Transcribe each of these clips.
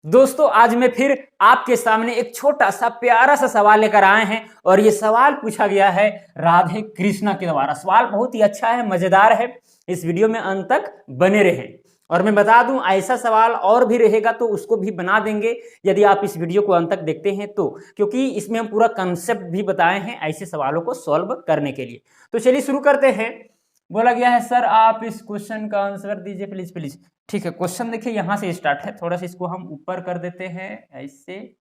दोस्तों आज मैं फिर आपके सामने एक छोटा सा प्यारा सा सवाल लेकर आए हैं और ये सवाल पूछा गया है राधे कृष्णा के द्वारा। सवाल बहुत ही अच्छा है, मजेदार है। इस वीडियो में अंत तक बने रहें। और मैं बता दूं ऐसा सवाल और भी रहेगा तो उसको भी बना देंगे यदि आप इस वीडियो को अंत तक देखते हैं तो, क्योंकि इसमें हम पूरा कंसेप्ट भी बताए हैं ऐसे सवालों को सॉल्व करने के लिए। तो चलिए शुरू करते हैं। बोला गया है सर आप इस क्वेश्चन का आंसर दीजिए प्लीज प्लीज। ठीक है, क्वेश्चन देखिए यहाँ से स्टार्ट है, थोड़ा सा इसको हम ऊपर कर देते हैं ऐसे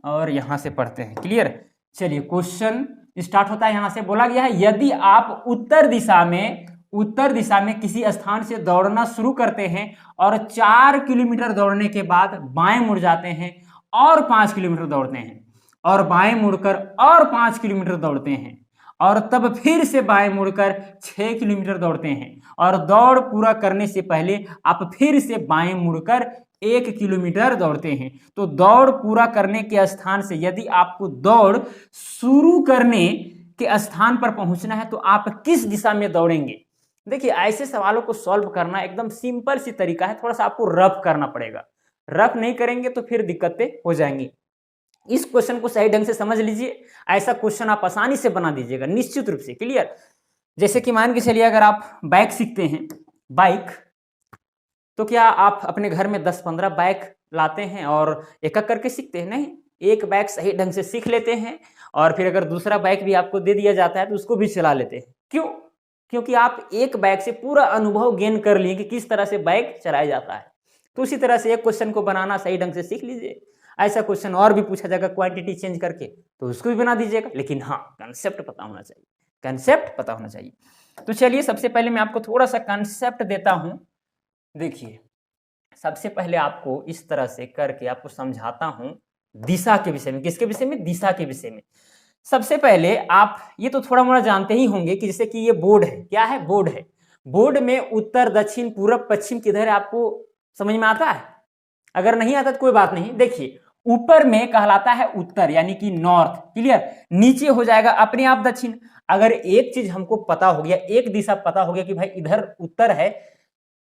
और यहाँ से पढ़ते हैं। क्लियर? चलिए क्वेश्चन स्टार्ट होता है यहाँ से। बोला गया है यदि आप उत्तर दिशा में किसी स्थान से दौड़ना शुरू करते हैं और 4 किलोमीटर दौड़ने के बाद बाएं मुड़ जाते हैं और 5 किलोमीटर दौड़ते हैं और बाएं मुड़कर और 5 किलोमीटर दौड़ते हैं और तब फिर से बाएं मुड़कर 6 किलोमीटर दौड़ते हैं और दौड़ पूरा करने से पहले आप फिर से बाएं मुड़कर 1 किलोमीटर दौड़ते हैं, तो दौड़ पूरा करने के स्थान से यदि आपको दौड़ शुरू करने के स्थान पर पहुंचना है तो आप किस दिशा में दौड़ेंगे? देखिए ऐसे सवालों को सॉल्व करना एकदम सिंपल सी तरीका है, थोड़ा सा आपको रफ करना पड़ेगा। रफ नहीं करेंगे तो फिर दिक्कतें हो जाएंगी। इस क्वेश्चन को सही ढंग से समझ लीजिए, ऐसा क्वेश्चन आप आसानी से बना दीजिएगा निश्चित रूप से। क्लियर? जैसे कि मान के चलिए अगर आप बाइक सीखते हैं, बाइक, तो क्या आप अपने घर में 10-15 बाइक लाते हैं और एक एक करके सीखते हैं? नहीं, एक बाइक सही ढंग से सीख लेते हैं और फिर अगर दूसरा बाइक भी आपको दे दिया जाता है तो उसको भी चला लेते हैं। क्यों? क्योंकि आप एक बाइक से पूरा अनुभव गेन कर लिए कि किस तरह से बाइक चलाया जाता है। तो उसी तरह से एक क्वेश्चन को बनाना सही ढंग से सीख लीजिए। ऐसा क्वेश्चन और भी पूछा जाएगा क्वांटिटी चेंज करके तो उसको भी बना दीजिएगा, लेकिन हाँ कंसेप्ट पता होना चाहिए, कंसेप्ट पता होना चाहिए। तो चलिए सबसे पहले मैं आपको थोड़ा सा कंसेप्ट देता हूं। देखिए सबसे पहले आपको इस तरह से करके आपको समझाता हूं दिशा के विषय में। किसके विषय में? दिशा के विषय में। सबसे पहले आप ये तो थोड़ा मोड़ा जानते ही होंगे कि जैसे कि ये बोर्ड है। क्या है? बोर्ड है। बोर्ड में उत्तर दक्षिण पूरब पश्चिम किधर है आपको समझ में आता है? अगर नहीं आता तो कोई बात नहीं। देखिए ऊपर में कहलाता है उत्तर यानी कि नॉर्थ। क्लियर? नीचे हो जाएगा अपने आप दक्षिण। अगर एक चीज हमको पता हो गया, एक दिशा पता हो गया कि भाई इधर उत्तर है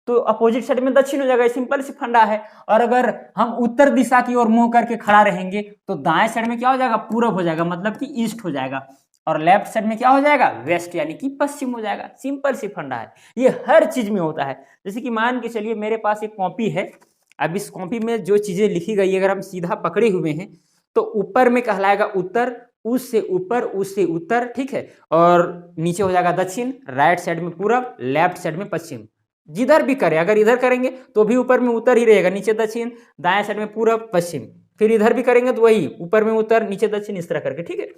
तो अपोजिट साइड में दक्षिण हो जाएगा, सिंपल सी फंडा है। और अगर हम उत्तर दिशा की ओर मुंह करके खड़ा रहेंगे तो दाएं साइड में क्या हो जाएगा? पूरब हो जाएगा, मतलब कि ईस्ट हो जाएगा। और लेफ्ट साइड में क्या हो जाएगा? वेस्ट यानी कि पश्चिम हो जाएगा। सिंपल सी फंडा है, ये हर चीज में होता है। जैसे कि मान के चलिए मेरे पास एक कॉपी है, अब इस कॉपी में जो चीजें लिखी गई अगर हम सीधा पकड़े हुए हैं तो ऊपर में कहलाएगा उत्तर, उससे ऊपर, उससे उत्तर, ठीक है, और नीचे हो जाएगा दक्षिण, राइट साइड में पूरब, लेफ्ट साइड में पश्चिम। जिधर भी करें, अगर इधर करेंगे तो भी ऊपर में उत्तर ही रहेगा, नीचे दक्षिण, दाएं साइड में पूरब पश्चिम। फिर इधर भी करेंगे तो वही, ऊपर में उत्तर नीचे दक्षिण, इस तरह करके। ठीक है,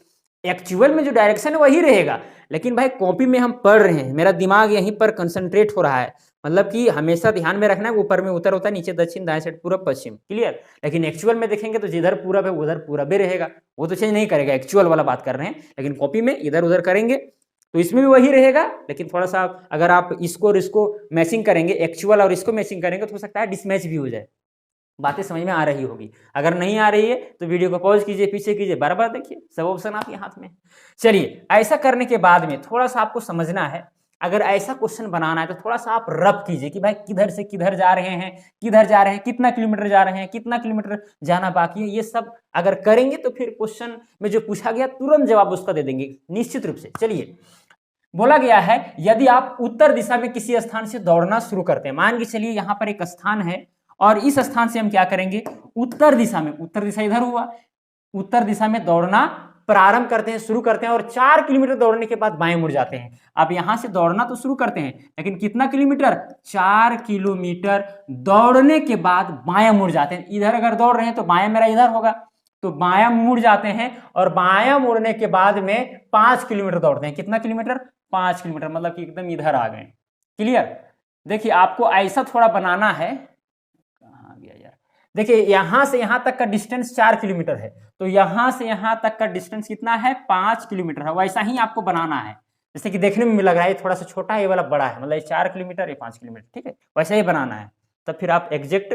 एक्चुअल में जो डायरेक्शन है वही रहेगा, लेकिन भाई कॉपी में हम पढ़ रहे हैं, मेरा दिमाग यहीं पर कंसंट्रेट हो रहा है, मतलब कि हमेशा ध्यान में रखना है ऊपर में उत्तर होता है, नीचे दक्षिण, दाएं साइड पूरब पश्चिम। क्लियर? लेकिन एक्चुअल में देखेंगे तो जिधर पूरब है उधर पूरब भी रहेगा, वो तो चेंज नहीं करेगा, एक्चुअल वाला बात कर रहे हैं। लेकिन कॉपी में इधर उधर करेंगे तो इसमें भी वही रहेगा, लेकिन थोड़ा सा अगर आप इसको और इसको मैचिंग करेंगे, एक्चुअल और इसको मैचिंग करेंगे तो हो सकता है डिसमैच भी हो जाए। बातें समझ में आ रही होगी। अगर नहीं आ रही है तो वीडियो को पॉज कीजिए, पीछे कीजिए, बार बार देखिए, सब ऑप्शन आपके हाथ में। चलिए ऐसा करने के बाद में थोड़ा सा आपको समझना है, अगर ऐसा क्वेश्चन बनाना है तो थोड़ा सा आप रब कीजिए कि भाई किधर से किधर जा रहे हैं, किधर जा रहे हैं, कितना किलोमीटर जा रहे हैं, कितना किलोमीटर जाना बाकी है। ये सब अगर करेंगे तो फिर क्वेश्चन में जो पूछा गया तुरंत जवाब उसका दे देंगे निश्चित रूप से। चलिए बोला गया है यदि आप उत्तर दिशा में किसी स्थान से दौड़ना शुरू करते हैं, मान के चलिए यहां पर एक स्थान है और इस स्थान से हम क्या करेंगे? उत्तर दिशा में, उत्तर दिशा इधर हुआ, उत्तर दिशा में दौड़ना प्रारंभ करते हैं, शुरू करते हैं और 4 किलोमीटर दौड़ने के बाद बाएं मुड़ जाते हैं। अब यहां से दौड़ना तो शुरू करते हैं, लेकिन कितना किलोमीटर? 4 किलोमीटर दौड़ने के बाद बाएं मुड़ जाते हैं। इधर अगर दौड़ रहे हैं तो बाएं मेरा इधर होगा, तो बायां मुड़ जाते हैं और बायां मुड़ने के बाद में 5 किलोमीटर दौड़ते हैं। कितना किलोमीटर? 5 किलोमीटर, मतलब कि एकदम इधर आ गए। क्लियर? देखिए आपको ऐसा थोड़ा बनाना है, कहां गया यार, देखिए यहां से यहां तक का डिस्टेंस 4 किलोमीटर है, तो यहां से यहां तक का डिस्टेंस कितना है? 5 किलोमीटर है। वैसा ही आपको बनाना है, जैसे कि देखने में लग रहा है थोड़ा सा छोटा है, ये वाला बड़ा है, मतलब 4 किलोमीटर, ये 5 किलोमीटर, ठीक है, वैसा ही बनाना है, तब फिर आप एग्जैक्ट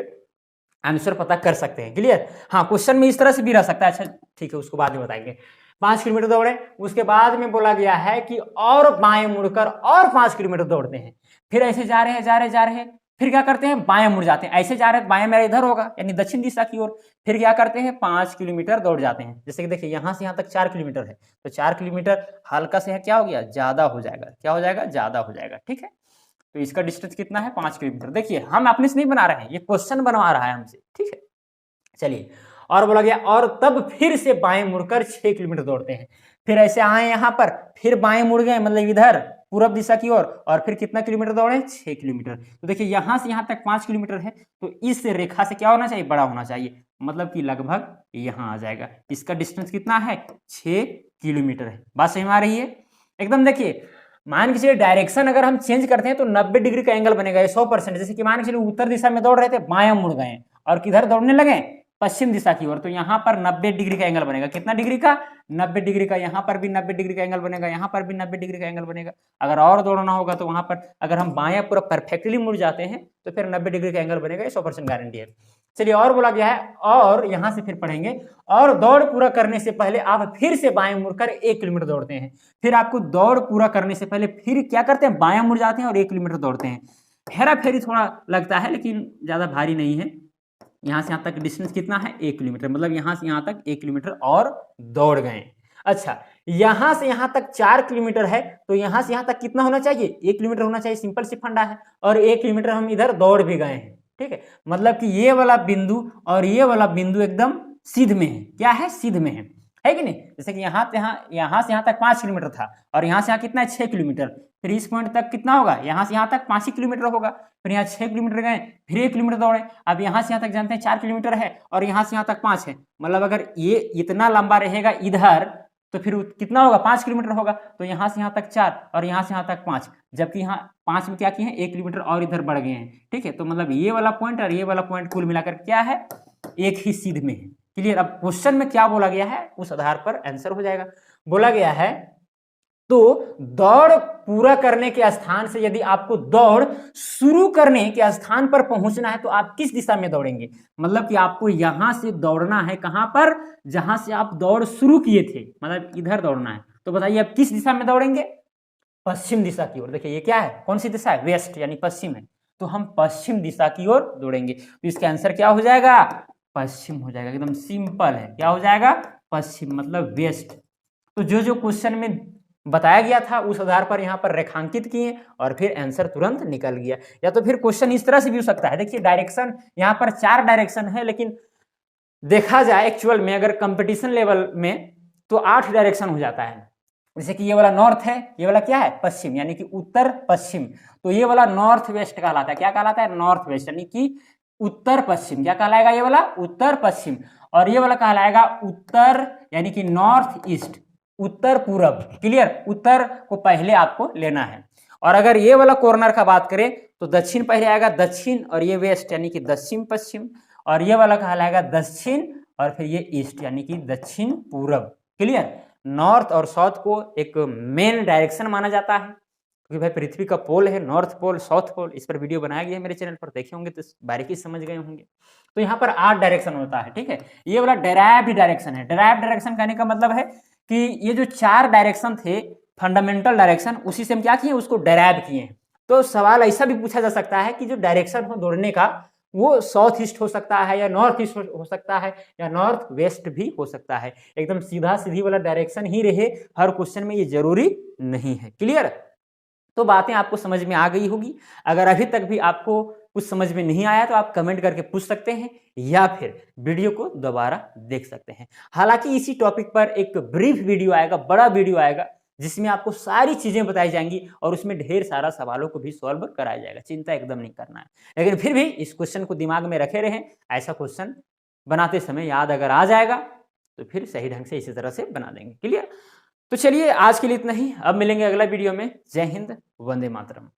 आंसर पता कर सकते हैं। क्लियर? हाँ, क्वेश्चन में इस तरह से भी रह सकता है। अच्छा ठीक है, उसको बाद में बताएंगे। 5 किलोमीटर दौड़े, उसके बाद में बोला गया है कि और बाएं मुड़कर और 5 किलोमीटर दौड़ते हैं। फिर ऐसे जा रहे हैं, जा रहे हैं, फिर क्या करते हैं, बाएं मुड़ जाते हैं, ऐसे जा रहे हैं बाएं मेरा इधर होगा यानी दक्षिण दिशा की ओर। फिर क्या करते हैं, 5 किलोमीटर दौड़ जाते हैं। जैसे कि देखिए यहाँ से यहाँ तक 4 किलोमीटर है, तो 4 किलोमीटर हल्का से क्या हो गया, ज्यादा हो जाएगा, क्या हो जाएगा, ज्यादा हो जाएगा, ठीक है। तो इसका डिस्टेंस कितना है, 5 किलोमीटर। देखिए हम अपने से नहीं बना रहे हैं, ये क्वेश्चन बनवा रहा है हमसे, ठीक है। चलिए और बोला गया, और तब फिर से बाएं मुड़कर 6 किलोमीटर दौड़ते हैं। फिर ऐसे आए यहाँ पर, फिर बाएं मुड़ गए मतलब इधर पूरब दिशा की ओर, और फिर कितना किलोमीटर दौड़े, 6 किलोमीटर। तो देखिए यहाँ से यहाँ तक 5 किलोमीटर है, तो इस रेखा से क्या होना चाहिए, बड़ा होना चाहिए, मतलब कि लगभग यहाँ आ जाएगा। इसका डिस्टेंस कितना है, 6 किलोमीटर है। बात समझ में आ रही है एकदम। देखिए मान के चलिए डायरेक्शन अगर हम चेंज करते हैं तो 90 डिग्री का एंगल बनेगा, 100%। जैसे कि मान के चलिए उत्तर दिशा में दौड़ रहे थे, बाएं मुड़ गए और किधर दौड़ने लगे, पश्चिम दिशा की ओर, तो यहाँ पर 90 डिग्री का एंगल बनेगा। कितना डिग्री का, 90 डिग्री का। यहाँ पर भी 90 डिग्री का एंगल बनेगा, यहाँ पर भी 90 डिग्री का एंगल बनेगा। अगर और दौड़ना होगा तो वहां पर अगर हम बाएं पूरा परफेक्टली मुड़ जाते हैं तो फिर 90 डिग्री का एंगल बनेगा, 100% गारंटी है। चलिए और बोला गया है, और यहां से फिर पढ़ेंगे, और दौड़ पूरा करने से पहले आप फिर से बाएं मुड़कर 1 किलोमीटर दौड़ते हैं। फिर आपको दौड़ पूरा करने से पहले फिर क्या करते हैं, बाएं मुड़ जाते हैं और 1 किलोमीटर दौड़ते हैं। हेरा फेरी थोड़ा लगता है लेकिन ज्यादा भारी नहीं है। यहाँ से यहाँ तक डिस्टेंस कितना है, 1 किलोमीटर, मतलब यहाँ से यहाँ तक 1 किलोमीटर और दौड़ गए। अच्छा यहाँ से यहाँ तक 4 किलोमीटर है, तो यहाँ से यहाँ तक कितना होना चाहिए, 1 किलोमीटर होना चाहिए, सिंपल सी फंडा है। और 1 किलोमीटर हम इधर दौड़ भी गए हैं, ठीक है। मतलब कि ये वाला बिंदु और ये वाला बिंदु एकदम सीध में है, क्या है, सीध में है कि नहीं। जैसे कि यहाँ से यहाँ तक 5 किलोमीटर था, और यहाँ से यहाँ कितना है, 6 किलोमीटर। फिर इस पॉइंट तक कितना होगा, यहाँ से यहाँ तक 5 ही किलोमीटर होगा। फिर यहाँ 6 किलोमीटर गए, फिर 1 किलोमीटर दौड़े। अब यहाँ से यहाँ तक जानते हैं 4 किलोमीटर है, और यहाँ से यहाँ तक 5 है। मतलब अगर ये इतना लंबा रहेगा इधर तो फिर कितना होगा, 5 किलोमीटर होगा। तो यहाँ से यहाँ तक 4 और यहाँ से यहाँ तक 5, जबकि यहाँ 5 में क्या किए हैं, 1 किलोमीटर और इधर बढ़ गए हैं, ठीक है। तो मतलब ये वाला पॉइंट और ये वाला पॉइंट कुल मिलाकर क्या है, एक ही सीध में है। क्लियर। अब क्वेश्चन में क्या बोला गया है उस आधार पर आंसर हो जाएगा। बोला गया है, तो दौड़ पूरा करने के स्थान से यदि आपको दौड़ शुरू करने के स्थान पर पहुंचना है तो आप किस दिशा में दौड़ेंगे। मतलब कि आपको यहां से दौड़ना है, कहां पर, जहां से आप दौड़ शुरू किए थे, मतलब इधर दौड़ना है। तो बताइए आप किस दिशा में दौड़ेंगे, पश्चिम दिशा की ओर। देखिए ये क्या है, कौन सी दिशा है, वेस्ट यानी पश्चिम है, तो हम पश्चिम दिशा की ओर दौड़ेंगे। तो इसका आंसर क्या हो जाएगा, पश्चिम हो जाएगा। एकदम सिंपल है, क्या हो जाएगा, पश्चिम मतलब वेस्ट। तो जो जो क्वेश्चन में बताया गया था उस आधार पर यहाँ पर रेखांकित किए और फिर आंसर तुरंत निकल गया। या तो फिर क्वेश्चन इस तरह से भी हो सकता है। देखिए डायरेक्शन यहाँ पर 4 डायरेक्शन है, लेकिन देखा जाए एक्चुअल में अगर कंपटीशन लेवल में तो 8 डायरेक्शन हो जाता है। जैसे कि ये वाला नॉर्थ है, ये वाला क्या है, पश्चिम यानी कि उत्तर पश्चिम। तो ये वाला नॉर्थ वेस्ट कहलाता है, क्या कहलाता है, नॉर्थ वेस्ट यानी कि उत्तर पश्चिम। क्या कहलाएगा, ये वाला उत्तर पश्चिम। और ये वाला कहलाएगा उत्तर यानी कि नॉर्थ ईस्ट, उत्तर पूरब। क्लियर, उत्तर को पहले आपको लेना है। और अगर ये वाला कॉर्नर का बात करें तो दक्षिण पहले आएगा, दक्षिण, और ये वेस्ट यानी कि दक्षिण पश्चिम। और ये वाला कहलाएगा दक्षिण, और फिर ये ईस्ट यानी कि दक्षिण पूरब। क्लियर। नॉर्थ और साउथ को एक मेन डायरेक्शन माना जाता है, क्योंकि भाई पृथ्वी का पोल है, नॉर्थ पोल, साउथ पोल। इस पर वीडियो बनाया गया है मेरे चैनल पर, देखे होंगे तो बारीकी समझ गए होंगे। तो यहाँ पर 8 डायरेक्शन होता है, ठीक है। ये वाला डेराइव्ड डायरेक्शन है। डेराइव्ड डायरेक्शन कहने का मतलब है कि ये जो 4 डायरेक्शन थे फंडामेंटल डायरेक्शन, उसी से हम क्या किए, उसको डेराइव किए हैं। तो सवाल ऐसा भी पूछा जा सकता है कि जो डायरेक्शन हो दौड़ने का वो साउथ ईस्ट हो सकता है, या नॉर्थ ईस्ट हो सकता है, या नॉर्थ वेस्ट भी हो सकता है। एकदम सीधा सीधी वाला डायरेक्शन ही रहे हर क्वेश्चन में, ये जरूरी नहीं है। क्लियर। तो बातें आपको समझ में आ गई होगी। अगर अभी तक भी आपको कुछ समझ में नहीं आया तो आप कमेंट करके पूछ सकते हैं, या फिर वीडियो को दोबारा देख सकते हैं। हालांकि इसी टॉपिक पर एक ब्रीफ वीडियो आएगा, बड़ा वीडियो आएगा, जिसमें आपको सारी चीजें बताई जाएंगी और उसमें ढेर सारा सवालों को भी सॉल्व कराया जाएगा। चिंता एकदम नहीं करना है। लेकिन फिर भी इस क्वेश्चन को दिमाग में रखे रहें, ऐसा क्वेश्चन बनाते समय याद अगर आ जाएगा तो फिर सही ढंग से इसी तरह से बना देंगे। क्लियर। तो चलिए आज के लिए इतना ही, अब मिलेंगे अगला वीडियो में। जय हिंद, वंदे मातरम।